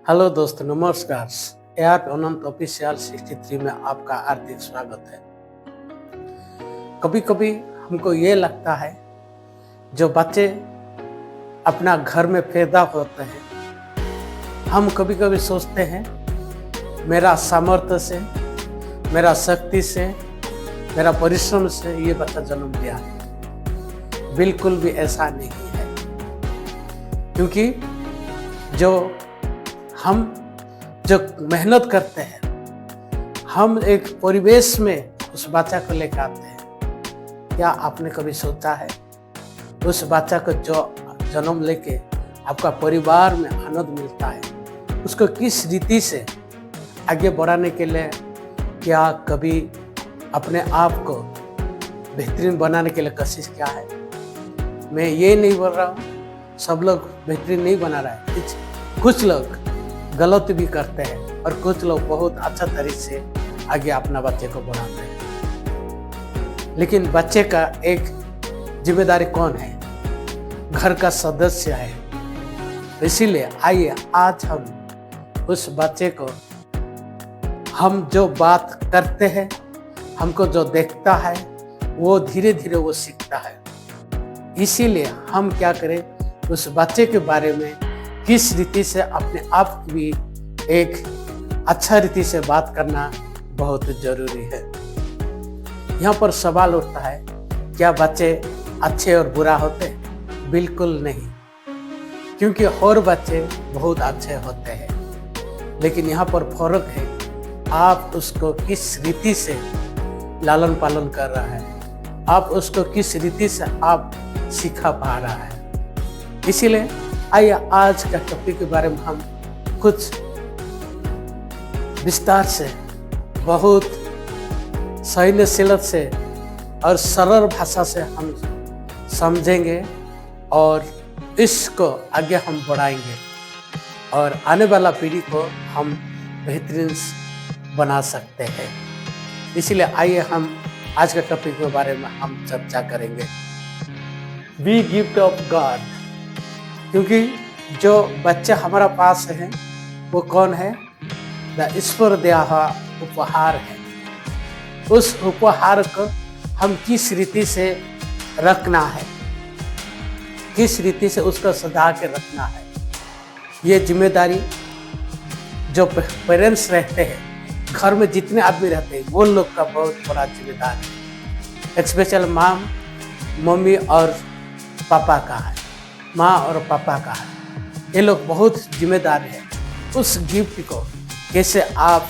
Hello दोस्त, नमस्कार। App अनंत official 63 में आपका हार्दिक स्वागत है। कभी कभी हमको ये लगता है जो बच्चे अपना घर में पैदा होते हैं, हम कभी कभी सोचते हैं मेरा सामर्थ्य से, मेरा शक्ति से, मेरा परिश्रम से ये बच्चा जन्म लिया है। बिल्कुल भी ऐसा नहीं है, क्योंकि हम जो मेहनत करते हैं, हम एक परिवेश में उस बच्चा को लेकर आते हैं। क्या आपने कभी सोचा है उस बच्चा को जो जन्म लेके आपका परिवार में आनंद मिलता है, उसको किस रीति से आगे बढ़ाने के लिए क्या कभी अपने आप को बेहतरीन बनाने के लिए कोशिश किया है? मैं ये नहीं बोल रहा हूँ सब लोग बेहतरीन नहीं बना रहा है, कुछ लोग गलत भी करते हैं और कुछ लोग बहुत अच्छा तरीके से आगे अपना बच्चे को बढ़ाते हैं। लेकिन बच्चे का एक जिम्मेदारी कौन है? घर का सदस्य है। इसीलिए आइए आज हम उस बच्चे को, हम जो बात करते हैं, हमको जो देखता है, वो धीरे धीरे वो सीखता है। इसीलिए हम क्या करें, उस बच्चे के बारे में किस रीति से अपने आप की भी एक अच्छा रीति से बात करना बहुत जरूरी है। यहाँ पर सवाल उठता है, क्या बच्चे अच्छे और बुरा होते? बिल्कुल नहीं, क्योंकि हर बच्चे बहुत अच्छे होते हैं। लेकिन यहाँ पर फर्क है, आप उसको किस रीति से लालन पालन कर रहा है, आप उसको किस रीति से आप सिखा पा रहा है। इसीलिए आइए आज का टॉपिक के बारे में हम कुछ विस्तार से, बहुत सहनशीलता से और सरल भाषा से हम समझेंगे और इसको आगे हम बढ़ाएंगे और आने वाला पीढ़ी को हम बेहतरीन बना सकते हैं। इसलिए आइए हम आज के टॉपिक के बारे में हम चर्चा करेंगे, बी गिफ्ट ऑफ गॉड। क्योंकि जो बच्चे हमारा पास हैं वो कौन है? द ईश्वर दिया हुआ उपहार है। उस उपहार को हम किस रीति से रखना है, किस रीति से उसको सजा के रखना है, ये जिम्मेदारी जो पेरेंट्स रहते हैं, घर में जितने आदमी रहते हैं, वो लोग का बहुत बड़ा जिम्मेदारी है। स्पेशल मम्मी और पापा का है, माँ और पापा का है। ये लोग बहुत जिम्मेदार है। उस गिफ्ट को कैसे आप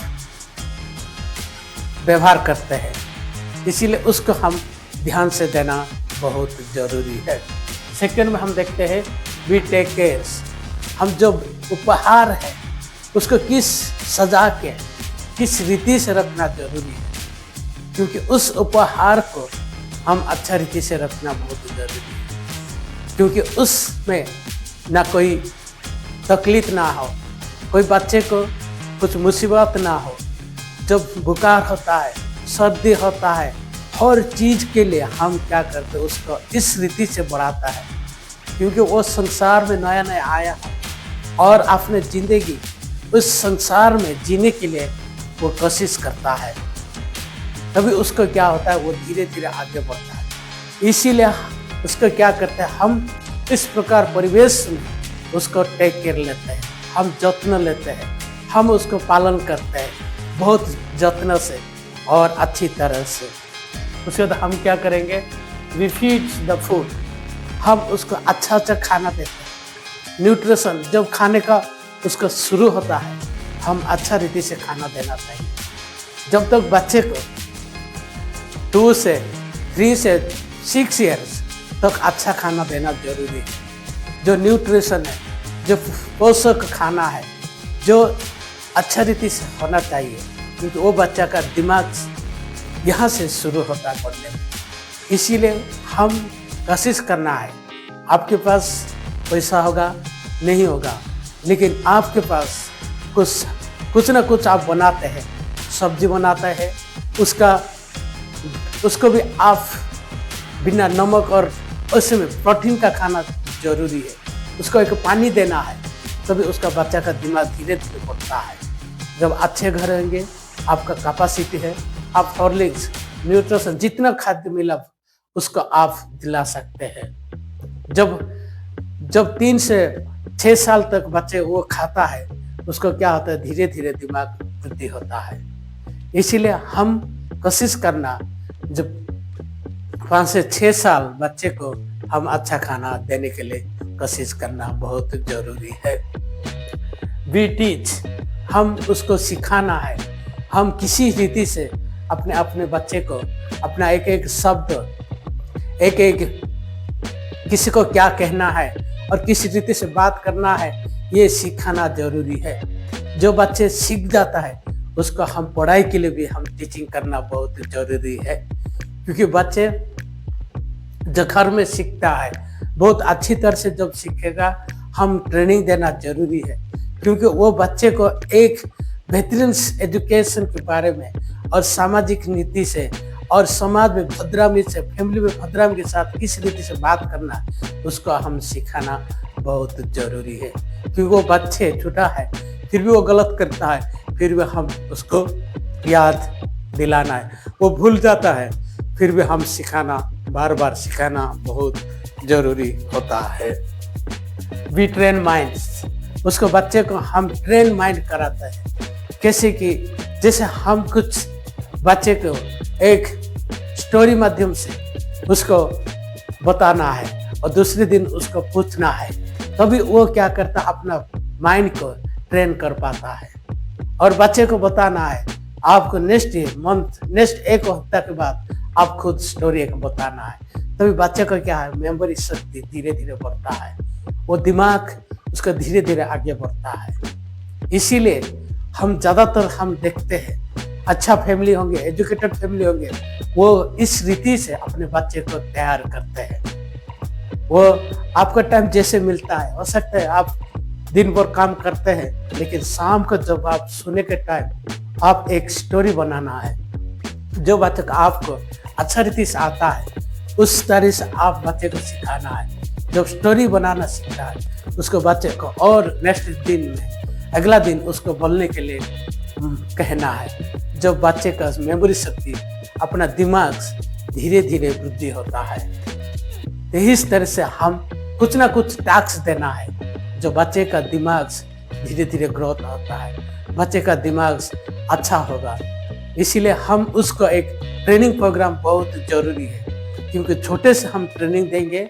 व्यवहार करते हैं, इसीलिए उसको हम ध्यान से देना बहुत जरूरी है। सेकंड में हम देखते हैं वी टेक केयर। हम जो उपहार है उसको किस सजा के, किस रीति से रखना जरूरी है, क्योंकि उस उपहार को हम अच्छा रीति से रखना बहुत जरूरी है। क्योंकि उसमें ना कोई तकलीफ ना हो, कोई बच्चे को कुछ मुसीबत ना हो। जब बुखार होता है, सर्दी होता है, हर चीज़ के लिए हम क्या करते हैं, उसको इस रीति से बढ़ाता है, क्योंकि वो संसार में नया नया आया है और अपने ज़िंदगी उस संसार में जीने के लिए वो कोशिश करता है। तभी उसको क्या होता है, वो धीरे धीरे आगे बढ़ता है। इसीलिए उसको क्या करते हैं, हम इस प्रकार परिवेश में उसको टेक केयर लेते हैं, हम जत्न लेते हैं, हम उसको पालन करते हैं बहुत जत्न से और अच्छी तरह से। उसके बाद हम क्या करेंगे, वी फीड द फूड। हम उसको अच्छा अच्छा खाना देते हैं। न्यूट्रिशन जब खाने का उसका शुरू होता है, हम अच्छा रीति से खाना देना चाहिए। जब तक बच्चे को 2 से 3 से 6 ईयर्स तक अच्छा खाना देना जरूरी है। जो न्यूट्रिशन है, जो पोषक खाना है, जो अच्छा रीति से होना चाहिए, क्योंकि वो बच्चा का दिमाग यहाँ से शुरू होता है पढ़ने में। इसीलिए हम कोशिश करना है, आपके पास पैसा होगा नहीं होगा, लेकिन आपके पास कुछ ना कुछ आप बनाते हैं, सब्जी बनाते हैं, उसको भी आप बिना नमक और उसमें प्रोटीन का खाना जरूरी है। उसको एक पानी देना है, तभी उसका बच्चा का दिमाग धीरे धीरे बढ़ता है। जब अच्छे घर होंगे, आपका कैपेसिटी है, आप हॉर्लिक्स, न्यूट्रिशन जितना खाद्य मिला उसको आप दिला सकते हैं। जब जब 3 से 6 साल तक बच्चे वो खाता है, उसको क्या होता है, धीरे धीरे दिमाग वृद्धि होता है। इसीलिए हम कोशिश करना, जब 5 से 6 साल बच्चे को हम अच्छा खाना देने के लिए कोशिश करना बहुत जरूरी है। वी टीच, हम उसको सिखाना है। हम किसी रीति से अपने अपने बच्चे को अपना एक एक शब्द, एक एक किसी को क्या कहना है और किस रीति से बात करना है, ये सिखाना जरूरी है। जो बच्चे सीख जाता है उसको हम पढ़ाई के लिए भी हम टीचिंग करना बहुत जरूरी है। क्योंकि बच्चे जो घर में सीखता है बहुत अच्छी तरह से जब सीखेगा, हम ट्रेनिंग देना जरूरी है। क्योंकि वो बच्चे को एक बेहतरीन एजुकेशन के बारे में और सामाजिक नीति से और समाज में भद्रामी से, फैमिली में भद्रामी के साथ किस रीति से बात करना, उसको हम सिखाना बहुत जरूरी है। क्योंकि वो बच्चे छोटा है, फिर भी वो गलत करता है, फिर भी हम उसको याद दिलाना है। वो भूल जाता है, फिर भी हम सिखाना, बार बार सिखाना बहुत जरूरी होता है। वी ट्रेन माइंड्स, उसको बच्चे को हम ट्रेन माइंड कराते हैं। कैसे कि जैसे हम कुछ बच्चे को एक स्टोरी माध्यम से उसको बताना है और दूसरे दिन उसको पूछना है, तभी वो क्या करता, अपना माइंड को ट्रेन कर पाता है। और बच्चे को बताना है, आपको नेक्स्ट मंथ, नेक्स्ट एक हफ्ता के बाद आप खुद स्टोरी एक बताना है, तभी बच्चे को क्या है, मेमोरी शक्ति धीरे धीरे बढ़ता है, वो दिमाग उसका धीरे धीरे आगे बढ़ता है। इसीलिए हम ज़्यादातर हम देखते हैं, अच्छा फैमिली होंगे, एजुकेटेड फैमिली होंगे, वो इस रीति से अपने बच्चे को तैयार करते हैं। वो आपका टाइम जैसे मिलता है, हो सकता है आप दिन भर काम करते हैं, लेकिन शाम को जब आप सोने के टाइम आप एक स्टोरी बनाना है, जो बच्चे को आपको अच्छा रीति से आता है उस तरह से आप बच्चे को सिखाना है। जब स्टोरी बनाना सीखता है उसको बच्चे को, और नेक्स्ट दिन में अगला दिन उसको बोलने के लिए कहना है। जब बच्चे का मेमोरी शक्ति, अपना दिमाग धीरे धीरे वृद्धि होता है। तो इस तरह से हम कुछ ना कुछ टास्क देना है, जो बच्चे का दिमाग धीरे धीरे ग्रोथ होता है, बच्चे का दिमाग अच्छा होगा। इसीलिए हम उसको एक ट्रेनिंग प्रोग्राम बहुत जरूरी है। क्योंकि छोटे से हम ट्रेनिंग देंगे,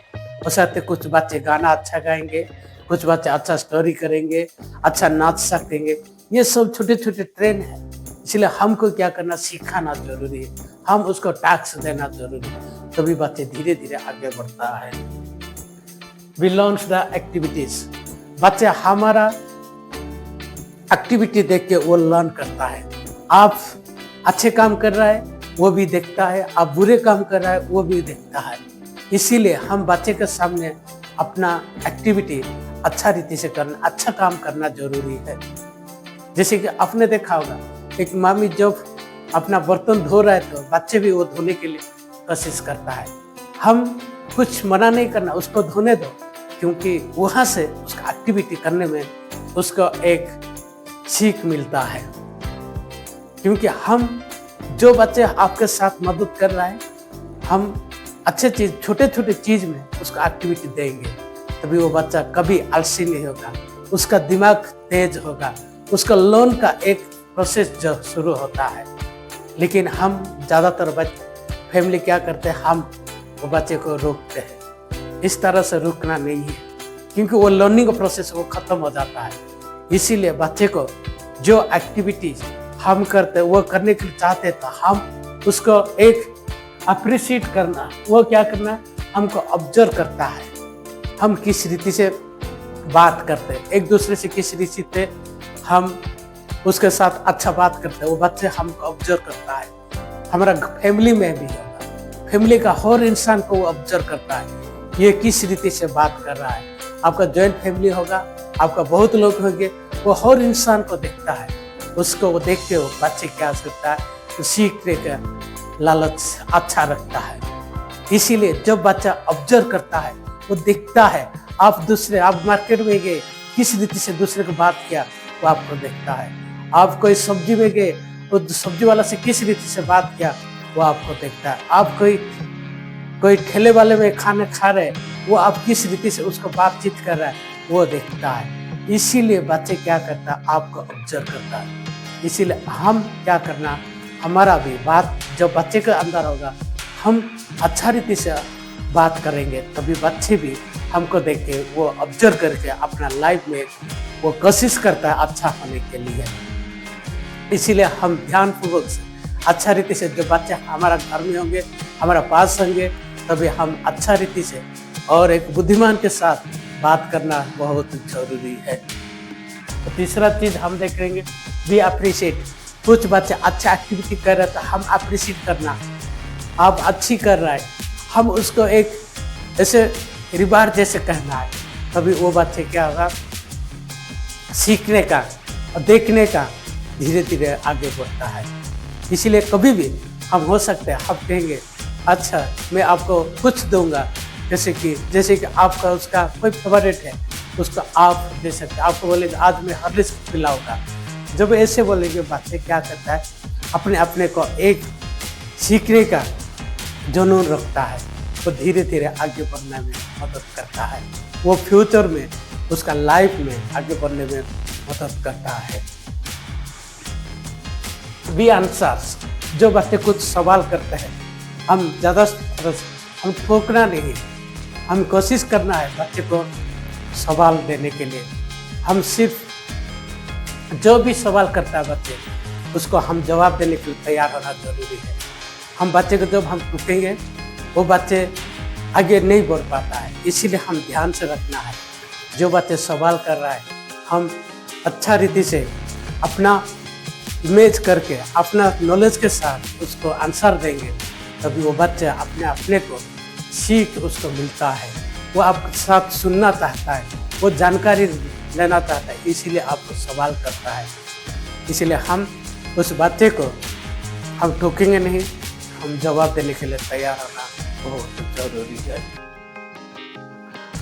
और साथ कुछ बच्चे गाना अच्छा गाएंगे, कुछ बच्चे अच्छा स्टोरी करेंगे, अच्छा नाच सकेंगे, ये सब छोटे छोटे ट्रेन है। इसलिए हमको क्या करना, सिखाना जरूरी है, हम उसको टास्क देना जरूरी है, तभी बच्चे धीरे धीरे आगे बढ़ता है। वी लर्न द एक्टिविटीज, बच्चे हमारा एक्टिविटी देख के वो लर्न करता है। आप अच्छे काम कर रहा है वो भी देखता है, आप बुरे काम कर रहा है वो भी देखता है। इसीलिए हम बच्चे के सामने अपना एक्टिविटी अच्छा रीति से करना, अच्छा काम करना जरूरी है। जैसे कि आपने देखा होगा, एक मामी जब अपना बर्तन धो रहा है तो बच्चे भी वो धोने के लिए कोशिश करता है। हम कुछ मना नहीं करना, उसको धोने दो, क्योंकि वहाँ से उसका एक्टिविटी करने में उसको एक सीख मिलता है। क्योंकि हम जो बच्चे आपके साथ मदद कर रहा है, हम अच्छे चीज, छोटे छोटे चीज में उसको एक्टिविटी देंगे, तभी वो बच्चा कभी आलसी नहीं होगा, उसका दिमाग तेज होगा, उसका लर्न का एक प्रोसेस जो शुरू होता है। लेकिन हम ज़्यादातर फैमिली क्या करते हैं, हम वो बच्चे को रोकते हैं। इस तरह से रुकना नहीं है, क्योंकि वो लर्निंग का प्रोसेस वो खत्म हो जाता है। इसीलिए बच्चे को जो एक्टिविटीज हम करते वो करने के लिए चाहते हैं, तो हम उसको एक अप्रिशिएट करना, वो क्या करना, हमको ऑब्जर्व करता है। हम किस रीति से बात करते हैं, एक दूसरे से किस रीति से हम उसके साथ अच्छा बात करते हैं, वो बच्चे हमको ऑब्जर्व करता है। हमारा फैमिली में भी होगा, फैमिली का हर इंसान को वो ऑब्जर्व करता है, ये किस रीति से बात कर रहा है। आपका जॉइंट फैमिली होगा, आपका बहुत लोग होंगे, वो हर इंसान को देखता है, उसको वो देख के वो बच्चे क्या सोचता है, तो सीखने का लालच अच्छा रखता है। इसीलिए जब बच्चा ऑब्जर्व करता है, वो देखता है, आप मार्केट में गए, किस रीति से दूसरे को बात किया वो आपको देखता है। आप कोई सब्जी में गए तो सब्जी वाला से किस रीति से बात किया वो आपको देखता है। आप कोई ठेले वाले में खाना खा रहे वो आप किस रीति से उसको बातचीत कर रहा है वो देखता है। इसीलिए बच्चे क्या करता है, आपको ऑब्जर्व करता है। इसीलिए हम क्या करना, हमारा भी बात जब बच्चे के अंदर होगा, हम अच्छा रीति से बात करेंगे तभी बच्चे भी हमको देख के वो ऑब्जर्व करके अपना लाइफ में वो कोशिश करता है अच्छा होने के लिए। इसीलिए हम ध्यानपूर्वक से अच्छा रीति से जब बच्चे हमारा घर में होंगे, हमारा पास होंगे, तभी हम अच्छा रीति से और एक बुद्धिमान के साथ बात करना बहुत जरूरी है। तो तीसरा चीज हम देखेंगे बी अप्रिशिएट। कुछ बच्चे अच्छा एक्टिविटी कर रहे तो हम अप्रिशिएट करना, आप अच्छी कर रहा है, हम उसको एक ऐसे रिवार्ड जैसे कहना है, तभी वो बच्चे क्या होगा, सीखने का और देखने का धीरे धीरे आगे बढ़ता है। इसीलिए कभी भी हम हो सकते हैं हम कहेंगे अच्छा मैं आपको कुछ दूंगा, जैसे कि आपका उसका कोई फेवरेट है उसको आप दे सकते हैं। आपको बोलेंगे आज मैं हॉर्लिक्स पिलाऊंगा। जब ऐसे बोलेंगे बच्चे क्या करता है, अपने को एक सीखने का जुनून रखता है, वो धीरे धीरे आगे बढ़ने में मदद करता है, वो फ्यूचर में उसका लाइफ में आगे बढ़ने में मदद करता है। B answers. जो बच्चे कुछ सवाल करते हैं, हम ज़्यादा हम ठोकना नहीं, हम कोशिश करना है बच्चे को सवाल देने के लिए। हम सिर्फ जो भी सवाल करता है बच्चे उसको हम जवाब देने के लिए तैयार होना जरूरी है। हम बच्चे को जब हम टोकेंगे वो बच्चे आगे नहीं बढ़ पाता है। इसीलिए हम ध्यान से रखना है, जो बच्चे सवाल कर रहा है हम अच्छा रीति से अपना इमेज करके अपना नॉलेज के साथ उसको आंसर देंगे, तभी वो बच्चा अपने को सीख उसको मिलता है। वो आपके साथ सुनना चाहता है, वो जानकारी लेना चाहता है, इसीलिए आपको सवाल करता है। इसीलिए हम उस बच्चे को हम टोकेंगे नहीं, हम जवाब देने के लिए तैयार होना बहुत जरूरी है।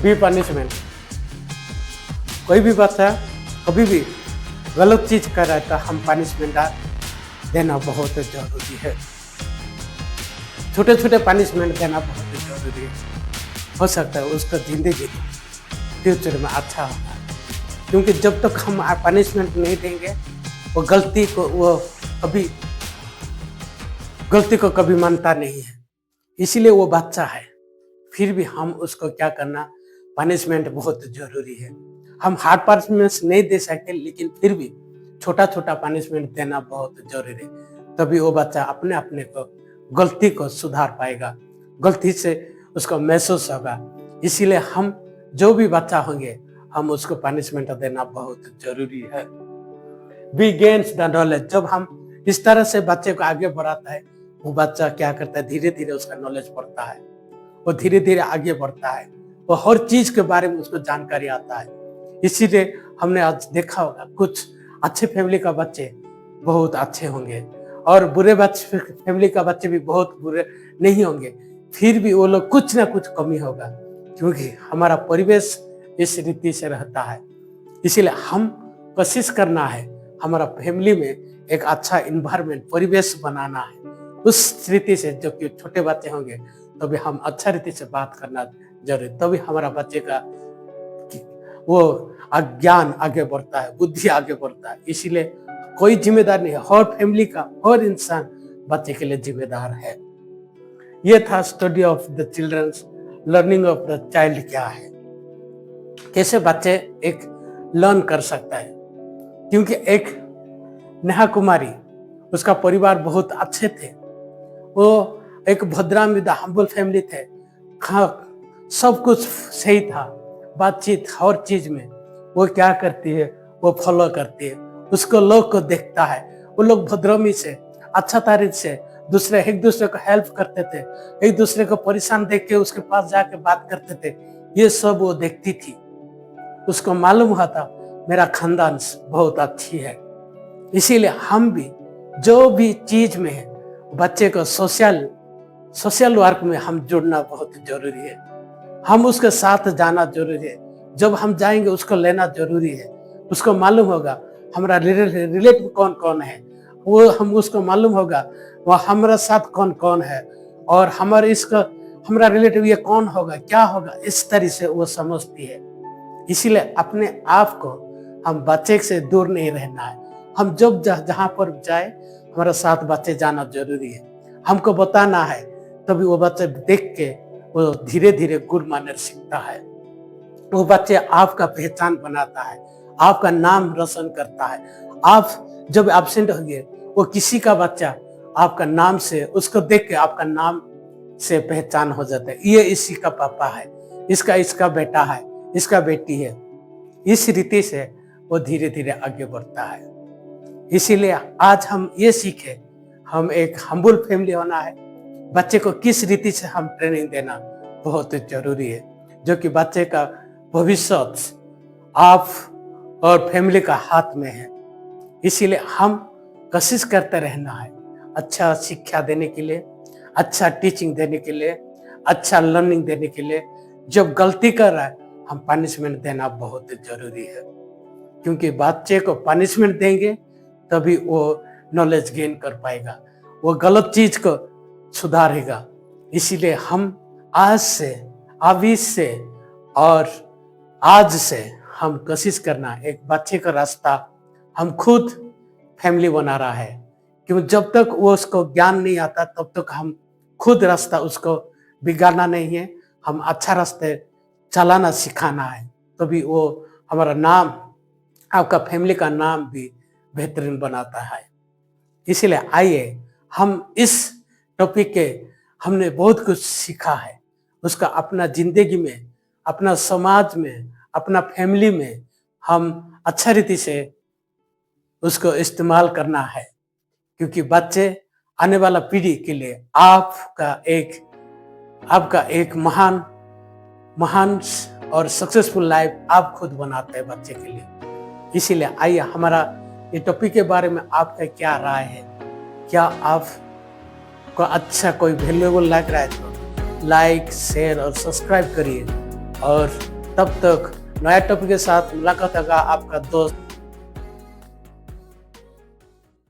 B punishment. कोई भी बच्चा कभी भी गलत चीज कर रहा है तो हम पनिशमेंट देना बहुत जरूरी है। छोटे छोटे पनिशमेंट देना बहुत जरूरी है। हो सकता है उसका जिंदगी फ्यूचर में अच्छा होगा, क्योंकि जब तक हम पनिशमेंट नहीं देंगे वो गलती को कभी मानता नहीं है। इसीलिए वो बच्चा है, फिर भी हम उसको क्या करना, पनिशमेंट बहुत जरूरी है। हम हार्ड पनिशमेंट नहीं दे सकते, लेकिन फिर भी छोटा छोटा पनिशमेंट देना बहुत जरूरी है। तभी वो बच्चा अपने को गलती को सुधार पाएगा, गलती से उसको महसूस होगा। इसीलिए हम जो भी बच्चा होंगे हम उसको पनिशमेंट देना बहुत जरूरी है। B gains the knowledge. जब हम इस तरह से बच्चे को आगे बढ़ाता है, वो बच्चा क्या करता है, धीरे धीरे उसका नॉलेज बढ़ता है, वो धीरे धीरे आगे बढ़ता है, वो हर चीज के बारे में उसको जानकारी आता है। इसीलिए हमने आज देखा होगा कुछ अच्छे फैमिली का बच्चे बहुत अच्छे होंगे और बुरे फैमिली का बच्चे भी बहुत बुरे नहीं होंगे, फिर भी वो लोग कुछ ना कुछ कमी होगा, क्योंकि हमारा परिवेश इस रीति से रहता है। इसीलिए हम कोशिश करना है हमारा फैमिली में एक अच्छा इन्वायरमेंट परिवेश बनाना है। उस रीति से जब कि छोटे बच्चे होंगे तभी हम अच्छा रीति से बात करना जरूरी, तभी हमारा बच्चे का वो ज्ञान आगे बढ़ता है, बुद्धि आगे बढ़ता है। इसीलिए कोई जिम्मेदार नहीं है, हर फैमिली का हर इंसान बच्चे के लिए जिम्मेदार है। ये था study of the childrens, learning of the child क्या है, कैसे बच्चे एक लर्न कर सकता है। क्योंकि एक नेहा कुमारी, उसका परिवार बहुत अच्छे थे, वो एक भद्राम विद हम्बल फैमिली थे, सब कुछ सही था, बातचीत हर चीज में वो क्या करती है, वो फॉलो करती है, उसको लोग को देखता है। वो लोग भद्रमी से अच्छा तारीफ से एक दूसरे को हेल्प करते थे, एक दूसरे को परेशान देख के उसके पास जाके बात करते थे, ये सब वो देखती थी। उसको मालूम हुआ था मेरा खानदान बहुत अच्छी है। इसीलिए हम भी जो भी चीज में है बच्चे को सोशल वर्क में हम जुड़ना बहुत जरूरी है, हम उसके साथ जाना जरूरी है। जब हम जाएंगे उसको लेना जरूरी है। उसको मालूम होगा हमारा रिलेटिव कौन कौन है, वो हम उसको मालूम होगा वो हमारा साथ कौन कौन है, और हमारे इसका हमारा रिलेटिव ये कौन होगा, क्या होगा, इस तरह से वो समझती है। इसीलिए अपने आप को हम बच्चे से दूर नहीं रहना है। हम जब जहाँ पर जाए हमारा साथ बच्चे जाना जरूरी है। हमको बताना है, तभी वो बच्चे देख के वो धीरे धीरे गुड मैनर सीखता है। वो बच्चे आपका पहचान बनाता है, आपका नाम रोशन करता है। आप जब एब्सेंट होंगे, वो किसी का बच्चा आपका नाम से, उसको देख के आपका नाम से पहचान हो जाता है, ये इसी का पापा है, इसका बेटा है, इसका बेटी है। इस रीति से वो धीरे धीरे आगे बढ़ता है। इसीलिए आज हम ये सीखे, हम एक हम्बल फैमिली होना है। बच्चे को किस रीति से हम ट्रेनिंग देना बहुत जरूरी है, जो कि बच्चे का भविष्य आप और फैमिली का हाथ में है। इसीलिए हम कोशिश करते रहना है अच्छा शिक्षा देने के लिए, अच्छा टीचिंग देने के लिए, अच्छा लर्निंग देने के लिए। जब गलती कर रहा है हम पनिशमेंट देना बहुत जरूरी है, क्योंकि बच्चे को पनिशमेंट देंगे तभी वो नॉलेज गेन कर पाएगा, वो गलत चीज को सुधारेगा। इसीलिए हम आज से, अभी से और आज से हम कोशिश करना एक बच्चे का रास्ता हम खुद फैमिली बना रहा है। क्योंकि जब तक वो उसको ज्ञान नहीं आता तब तक हम खुद रास्ता उसको बिगाड़ना नहीं है, हम अच्छा रास्ते चलाना सिखाना है। तभी वो हमारा नाम, आपका फैमिली का नाम भी बेहतरीन बनाता है। इसीलिए आइए हम इस टॉपिक के हमने बहुत कुछ सीखा है, उसका अपना जिंदगी में, अपना समाज में, अपना फैमिली में हम अच्छा रीति से उसको इस्तेमाल करना है। क्योंकि बच्चे आने वाला पीढ़ी के लिए आपका एक महान और सक्सेसफुल लाइफ आप खुद बनाते हैं बच्चे के लिए। इसीलिए आइए हमारा ये टॉपिक के बारे में आपका क्या राय है, क्या आपको अच्छा कोई वैल्यूएबल लग रहा है तो लाइक, शेयर और सब्सक्राइब करिए। और तब तक नया टॉपिक के साथ मुलाकात होगा आपका दोस्त